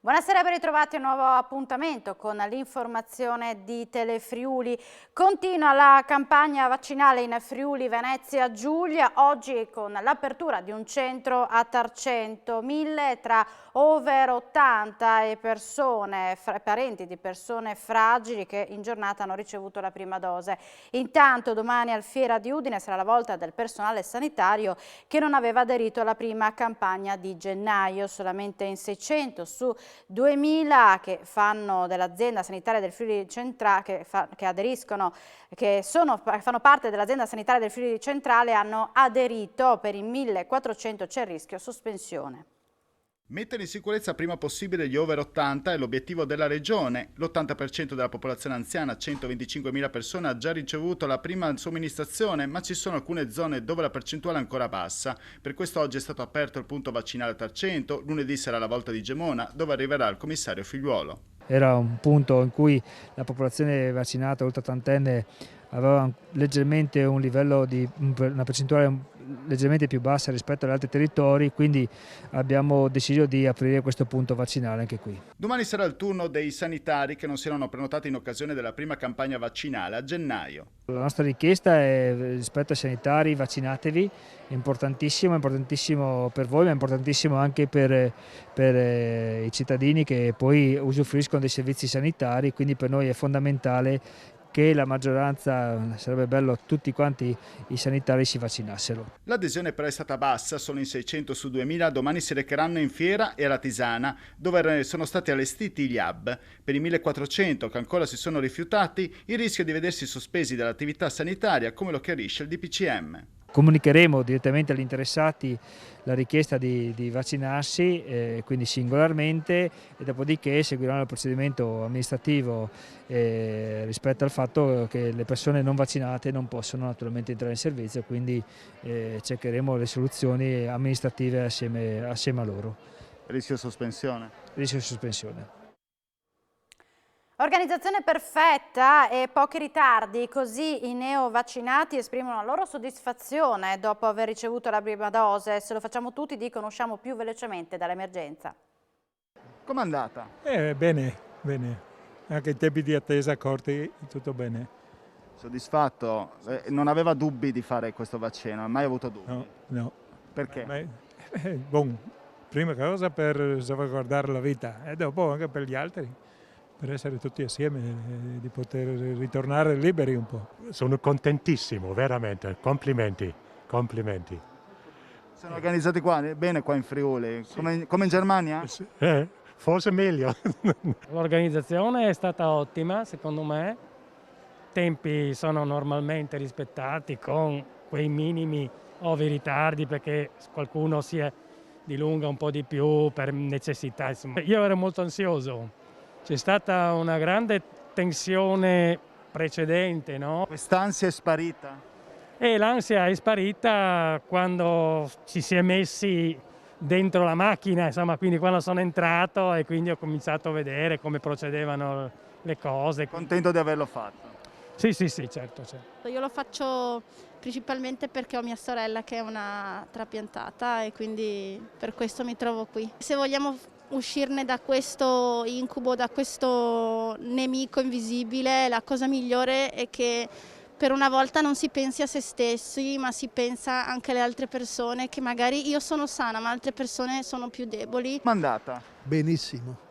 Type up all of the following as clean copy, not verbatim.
Buonasera, ben ritrovati a un nuovo appuntamento con l'informazione di Telefriuli. Continua la campagna vaccinale in Friuli Venezia Giulia, oggi con l'apertura di un centro a Tarcento, 1000 tra over 80 e parenti di persone fragili che in giornata hanno ricevuto la prima dose. Intanto domani al Fiera di Udine sarà la volta del personale sanitario che non aveva aderito alla prima campagna di gennaio, solamente in 600 su 2000 che fanno dell'azienda sanitaria del Friuli Centrale, che fanno parte dell'azienda sanitaria del Friuli Centrale, hanno aderito. Per i 1400 c'è il rischio sospensione. Mettere in sicurezza prima possibile gli over 80 è l'obiettivo della regione. L'80% della popolazione anziana, 125.000 persone, ha già ricevuto la prima somministrazione, ma ci sono alcune zone dove la percentuale è ancora bassa. Per questo oggi è stato aperto il punto vaccinale a Tarcento, lunedì sarà la volta di Gemona, dove arriverà il commissario Figliuolo. Era un punto in cui la popolazione vaccinata oltre ottantenne aveva leggermente un livello di una percentuale leggermente più bassa rispetto agli altri territori, quindi abbiamo deciso di aprire questo punto vaccinale anche qui. Domani sarà il turno dei sanitari che non si erano prenotati in occasione della prima campagna vaccinale a gennaio. La nostra richiesta è rispetto ai sanitari: vaccinatevi, è importantissimo per voi, ma è importantissimo anche per i cittadini che poi usufruiscono dei servizi sanitari, quindi per noi è fondamentale che la maggioranza, sarebbe bello tutti quanti i sanitari si vaccinassero. L'adesione però è stata bassa, solo in 600 su 2000, domani si recheranno in Fiera e alla Tisana, dove sono stati allestiti gli hub. Per i 1400 che ancora si sono rifiutati, il rischio è di vedersi sospesi dall'attività sanitaria, come lo chiarisce il DPCM. Comunicheremo direttamente agli interessati la richiesta di vaccinarsi, quindi singolarmente, e dopodiché seguiranno il procedimento amministrativo rispetto al fatto che le persone non vaccinate non possono naturalmente entrare in servizio, quindi cercheremo le soluzioni amministrative assieme a loro. Rischio sospensione? Rischio sospensione. Organizzazione perfetta e pochi ritardi, così i neovaccinati esprimono la loro soddisfazione dopo aver ricevuto la prima dose. Se lo facciamo tutti, dicono, usciamo più velocemente dall'emergenza. Com'è andata? Bene, bene. Anche i tempi di attesa corti, tutto bene. Soddisfatto? Non aveva dubbi di fare questo vaccino? Ha mai avuto dubbi? No. Perché? Prima cosa per salvaguardare la vita e dopo anche per gli altri, per essere tutti assieme e di poter ritornare liberi un po'. Sono contentissimo, veramente, complimenti. Sono organizzati bene qua in Friuli, sì. Come in Germania? Forse meglio. L'organizzazione è stata ottima, secondo me. I tempi sono normalmente rispettati con quei minimi ovvi ritardi perché qualcuno si dilunga un po' di più per necessità. Insomma. Io ero molto ansioso. C'è stata una grande tensione precedente, no? Quest'ansia è sparita? E l'ansia è sparita quando ci si è messi dentro la macchina, insomma, quindi quando sono entrato e quindi ho cominciato a vedere come procedevano le cose. Contento di averlo fatto? Sì, certo. Io lo faccio principalmente perché ho mia sorella che è una trapiantata e quindi per questo mi trovo qui. Se vogliamo uscirne da questo incubo, da questo nemico invisibile, la cosa migliore è che per una volta non si pensi a se stessi, ma si pensa anche alle altre persone, che magari io sono sana, ma altre persone sono più deboli. Com'è andata? Benissimo.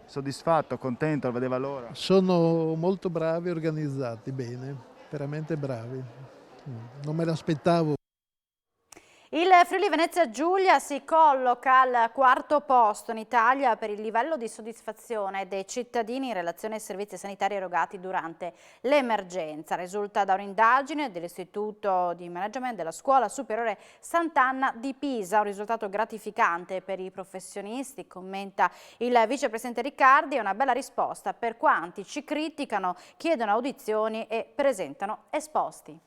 Soddisfatto, contento, lo vedeva l'ora? Sono molto bravi, organizzati bene, veramente bravi. Non me l'aspettavo. Il Friuli Venezia Giulia si colloca al quarto posto in Italia per il livello di soddisfazione dei cittadini in relazione ai servizi sanitari erogati durante l'emergenza. Risulta da un'indagine dell'Istituto di Management della Scuola Superiore Sant'Anna di Pisa, un risultato gratificante per i professionisti, commenta il vicepresidente Riccardi, è una bella risposta per quanti ci criticano, chiedono audizioni e presentano esposti.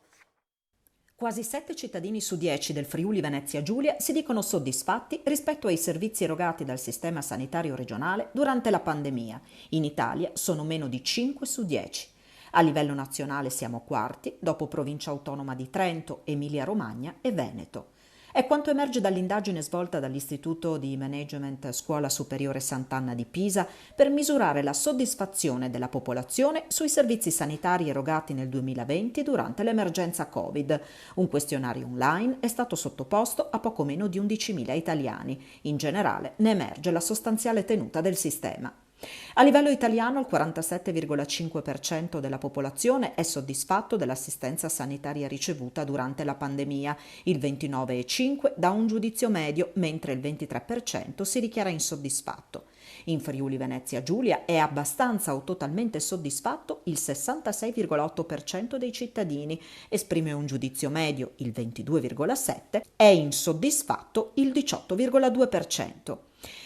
Quasi 7 cittadini su 10 del Friuli Venezia Giulia si dicono soddisfatti rispetto ai servizi erogati dal sistema sanitario regionale durante la pandemia. In Italia sono meno di 5 su 10. A livello nazionale siamo quarti, dopo Provincia Autonoma di Trento, Emilia-Romagna e Veneto. È quanto emerge dall'indagine svolta dall'Istituto di Management Scuola Superiore Sant'Anna di Pisa per misurare la soddisfazione della popolazione sui servizi sanitari erogati nel 2020 durante l'emergenza Covid. Un questionario online è stato sottoposto a poco meno di 11.000 italiani. In generale ne emerge la sostanziale tenuta del sistema. A livello italiano il 47,5% della popolazione è soddisfatto dell'assistenza sanitaria ricevuta durante la pandemia, il 29,5% dà un giudizio medio, mentre il 23% si dichiara insoddisfatto. In Friuli Venezia Giulia è abbastanza o totalmente soddisfatto il 66,8% dei cittadini, esprime un giudizio medio il 22,7%, è insoddisfatto il 18,2%.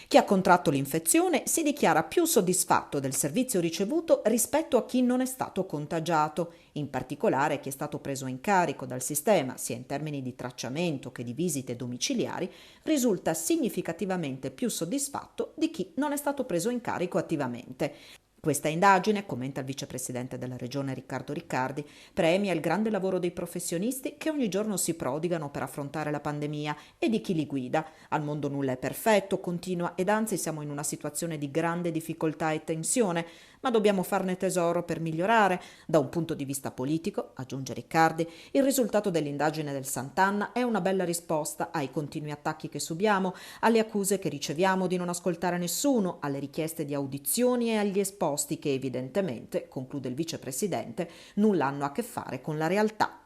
Chi ha contratto l'infezione si dichiara più soddisfatto del servizio ricevuto rispetto a chi non è stato contagiato. In particolare chi è stato preso in carico dal sistema, sia in termini di tracciamento che di visite domiciliari, risulta significativamente più soddisfatto di chi non è stato preso in carico attivamente. Questa indagine, commenta il vicepresidente della Regione Riccardo Riccardi, premia il grande lavoro dei professionisti che ogni giorno si prodigano per affrontare la pandemia e di chi li guida. Al mondo nulla è perfetto, continua, ed anzi siamo in una situazione di grande difficoltà e tensione, ma dobbiamo farne tesoro per migliorare. Da un punto di vista politico, aggiunge Riccardi, il risultato dell'indagine del Sant'Anna è una bella risposta ai continui attacchi che subiamo, alle accuse che riceviamo di non ascoltare nessuno, alle richieste di audizioni e agli esposti che evidentemente, conclude il vicepresidente, nulla hanno a che fare con la realtà.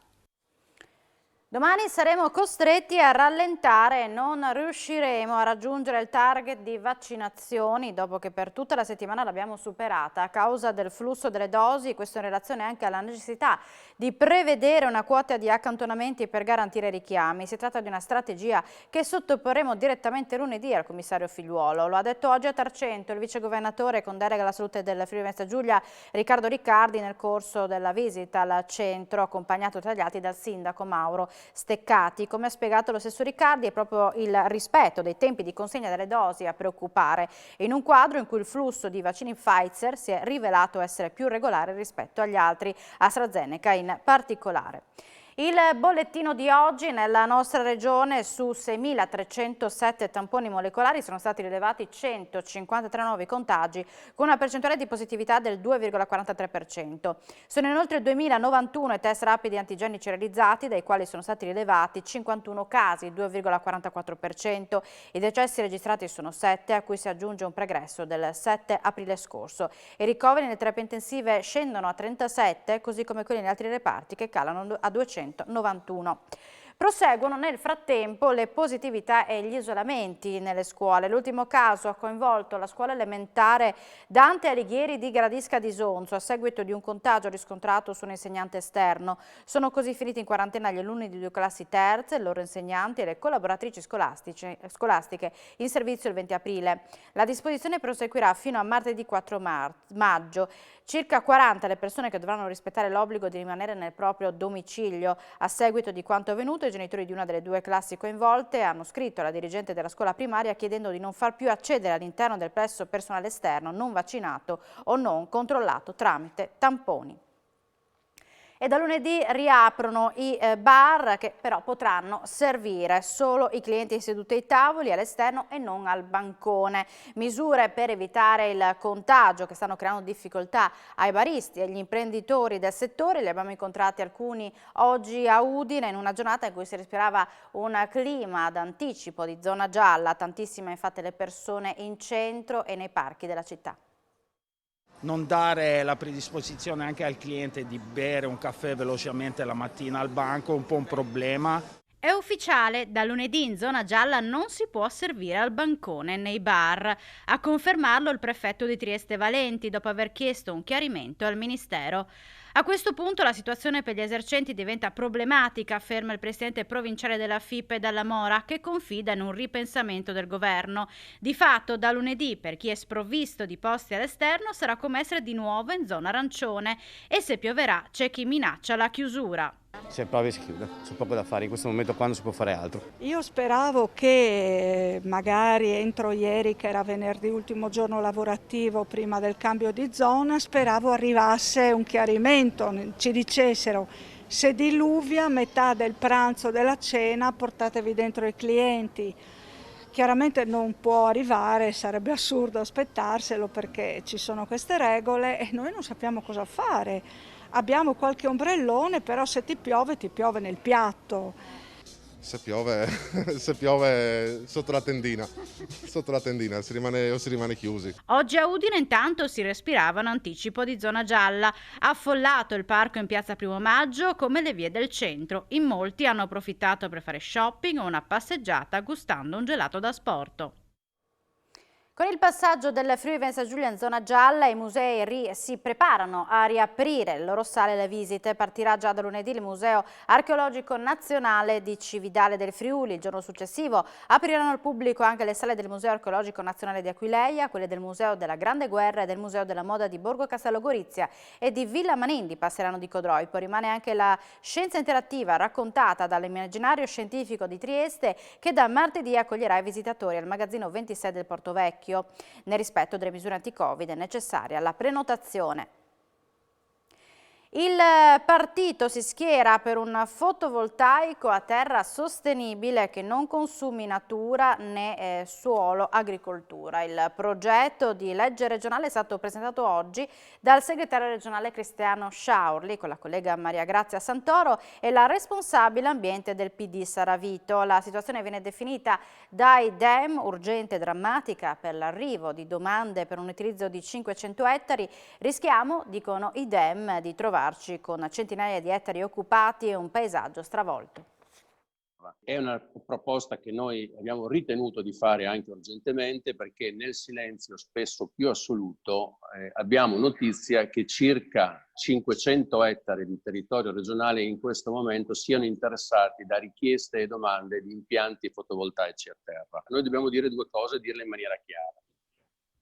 Domani saremo costretti a rallentare e non riusciremo a raggiungere il target di vaccinazioni dopo che per tutta la settimana l'abbiamo superata a causa del flusso delle dosi, questo in relazione anche alla necessità di prevedere una quota di accantonamenti per garantire i richiami. Si tratta di una strategia che sottoporremo direttamente lunedì al commissario Figliuolo. Lo ha detto oggi a Tarcento il vicegovernatore con delega alla salute del Friuli Venezia Giulia Riccardo Riccardi nel corso della visita al centro, accompagnato tra gli altri dal sindaco Mauro Steccati. Come ha spiegato lo stesso Riccardi, è proprio il rispetto dei tempi di consegna delle dosi a preoccupare, in un quadro in cui il flusso di vaccini Pfizer si è rivelato essere più regolare rispetto agli altri, AstraZeneca in particolare. Il bollettino di oggi: nella nostra regione su 6.307 tamponi molecolari sono stati rilevati 153 nuovi contagi con una percentuale di positività del 2,43%. Sono inoltre 2.091 i test rapidi antigenici realizzati, dai quali sono stati rilevati 51 casi, 2,44%. I decessi registrati sono 7, a cui si aggiunge un pregresso del 7 aprile scorso. I ricoveri nelle terapie intensive scendono a 37, così come quelli in altri reparti che calano a 291. Proseguono nel frattempo le positività e gli isolamenti nelle scuole. L'ultimo caso ha coinvolto la scuola elementare Dante Alighieri di Gradisca di Sonzo a seguito di un contagio riscontrato su un insegnante esterno. Sono così finiti in quarantena gli alunni di 2 classi terze, i loro insegnanti e le collaboratrici scolastiche in servizio il 20 aprile. La disposizione proseguirà fino a martedì 4 maggio. Circa 40 le persone che dovranno rispettare l'obbligo di rimanere nel proprio domicilio. A seguito di quanto avvenuto, i genitori di una delle 2 classi coinvolte hanno scritto alla dirigente della scuola primaria chiedendo di non far più accedere all'interno del plesso personale esterno non vaccinato o non controllato tramite tamponi. E da lunedì riaprono i bar, che però potranno servire solo i clienti seduti ai tavoli all'esterno e non al bancone. Misure per evitare il contagio che stanno creando difficoltà ai baristi e agli imprenditori del settore. Li abbiamo incontrati alcuni oggi a Udine in una giornata in cui si respirava un clima d'anticipo di zona gialla, tantissime infatti le persone in centro e nei parchi della città. Non dare la predisposizione anche al cliente di bere un caffè velocemente la mattina al banco è un po' un problema. È ufficiale, da lunedì in zona gialla non si può servire al bancone nei bar. A confermarlo il prefetto di Trieste Valenti dopo aver chiesto un chiarimento al Ministero. A questo punto la situazione per gli esercenti diventa problematica, afferma il presidente provinciale della FIPE Dalla Mora, che confida in un ripensamento del governo. Di fatto, da lunedì, per chi è sprovvisto di posti all'esterno, sarà come essere di nuovo in zona arancione e se pioverà c'è chi minaccia la chiusura. Se provi si chiude, c'è poco da fare in questo momento quando si può fare altro. Io speravo che magari entro ieri, che era venerdì ultimo giorno lavorativo prima del cambio di zona, speravo arrivasse un chiarimento, ci dicessero Se diluvia, metà del pranzo, della cena, portatevi dentro i clienti. Chiaramente non può arrivare, sarebbe assurdo aspettarselo perché ci sono queste regole e noi non sappiamo cosa fare. Abbiamo qualche ombrellone, però se ti piove nel piatto. Se piove sotto la tendina si rimane chiusi. Oggi a Udine intanto si respirava un anticipo di zona gialla. Affollato il parco in piazza Primo Maggio come le vie del centro. In molti hanno approfittato per fare shopping o una passeggiata gustando un gelato da sport. Con il passaggio del Friuli Venezia Giulia in zona gialla, i musei si preparano a riaprire le loro sale e le visite. Partirà già da lunedì il Museo Archeologico Nazionale di Cividale del Friuli. Il giorno successivo apriranno al pubblico anche le sale del Museo Archeologico Nazionale di Aquileia, quelle del Museo della Grande Guerra e del Museo della Moda di Borgo Castello Gorizia e di Villa Manindi passeranno di Codroipo. Poi rimane anche la scienza interattiva raccontata dall'immaginario scientifico di Trieste, che da martedì accoglierà i visitatori al magazzino 26 del Porto Vecchio. Nel rispetto delle misure anti-Covid è necessaria la prenotazione. Il partito si schiera per un fotovoltaico a terra sostenibile che non consumi natura né suolo agricoltura. Il progetto di legge regionale è stato presentato oggi dal segretario regionale Cristiano Sciaurli con la collega Maria Grazia Santoro e la responsabile ambiente del PD Saravito. La situazione viene definita dai DEM urgente e drammatica per l'arrivo di domande per un utilizzo di 500 ettari. Rischiamo, dicono i DEM, di trovarci con centinaia di ettari occupati e un paesaggio stravolto. È una proposta che noi abbiamo ritenuto di fare anche urgentemente perché nel silenzio spesso più assoluto abbiamo notizia che circa 500 ettari di territorio regionale in questo momento siano interessati da richieste e domande di impianti fotovoltaici a terra. Noi dobbiamo dire due cose e dirle in maniera chiara.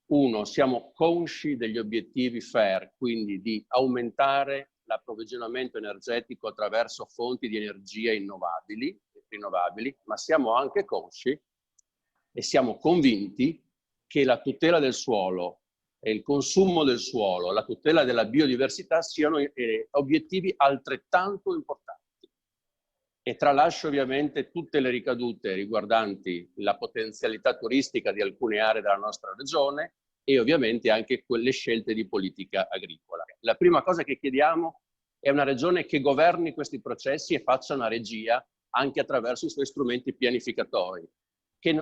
Uno, siamo consci degli obiettivi FAIR, quindi di aumentare l'approvvigionamento energetico attraverso fonti di energia rinnovabili, ma siamo anche consci e siamo convinti che la tutela del suolo e il consumo del suolo, la tutela della biodiversità siano obiettivi altrettanto importanti. E tralascio ovviamente tutte le ricadute riguardanti la potenzialità turistica di alcune aree della nostra regione e ovviamente anche quelle scelte di politica agricola. La prima cosa che chiediamo è una regione che governi questi processi e faccia una regia anche attraverso i suoi strumenti pianificatori.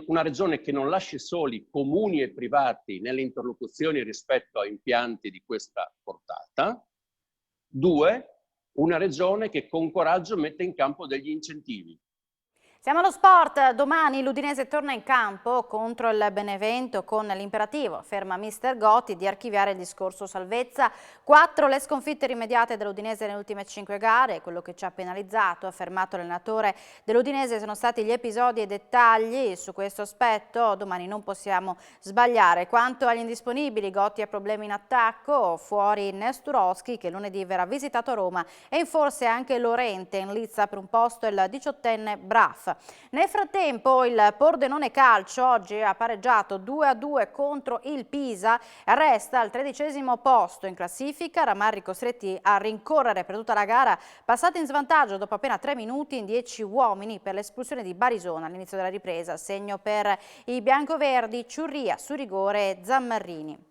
Una regione che non lasci soli comuni e privati nelle interlocuzioni rispetto a impianti di questa portata. Due, una regione che con coraggio mette in campo degli incentivi. Siamo allo sport, domani l'Udinese torna in campo contro il Benevento con l'imperativo, ferma mister Gotti, di archiviare il discorso salvezza. 4 le sconfitte rimediate dell'Udinese nelle ultime 5 gare, quello che ci ha penalizzato, ha affermato l'allenatore dell'Udinese, sono stati gli episodi e dettagli su questo aspetto, domani non possiamo sbagliare. Quanto agli indisponibili, Gotti ha problemi in attacco, fuori Nesturowski che lunedì verrà visitato a Roma e in forse anche Lorente in lizza per un posto il 18enne Braff. Nel frattempo il Pordenone Calcio oggi ha pareggiato 2-2 contro il Pisa e resta al 13° posto in classifica. Ramarri costretti a rincorrere per tutta la gara, passati in svantaggio dopo appena 3 minuti in 10 uomini per l'espulsione di Barisona all'inizio della ripresa. Segno per i biancoverdi, Ciurria su rigore e Zammarrini.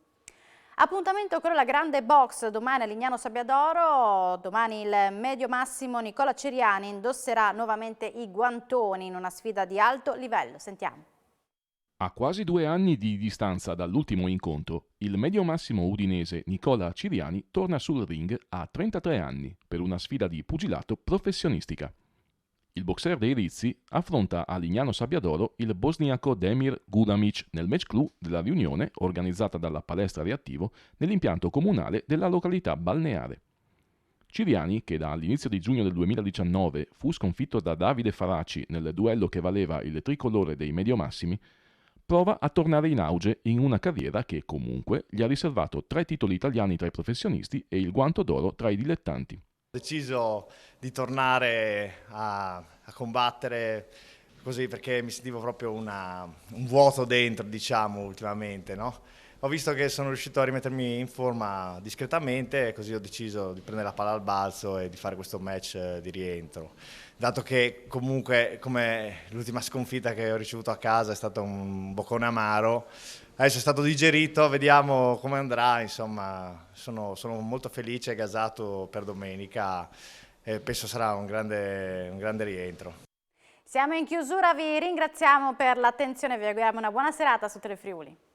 Appuntamento con la grande box domani a Lignano Sabbiadoro, domani il medio massimo Nicola Ceriani indosserà nuovamente i guantoni in una sfida di alto livello. Sentiamo. A quasi 2 anni di distanza dall'ultimo incontro, il medio massimo udinese Nicola Ceriani torna sul ring a 33 anni per una sfida di pugilato professionistica. Il boxer dei Rizzi affronta a Lignano Sabbiadoro il bosniaco Demir Gudamic nel match clou della riunione organizzata dalla Palestra Reattivo nell'impianto comunale della località balneare. Ceriani, che dall'inizio di giugno del 2019 fu sconfitto da Davide Faraci nel duello che valeva il tricolore dei mediomassimi, prova a tornare in auge in una carriera che comunque gli ha riservato 3 titoli italiani tra i professionisti e il guanto d'oro tra i dilettanti. Ho deciso di tornare a combattere così perché mi sentivo proprio un vuoto dentro, diciamo, ultimamente, no? ho visto che sono riuscito a rimettermi in forma discretamente e così ho deciso di prendere la palla al balzo e di fare questo match di rientro. Dato che comunque, come l'ultima sconfitta che ho ricevuto a casa, è stato un boccone amaro, adesso è stato digerito, vediamo come andrà, insomma sono molto felice e gasato per domenica e penso sarà un grande rientro. Siamo in chiusura, vi ringraziamo per l'attenzione e vi auguriamo una buona serata su Telefriuli.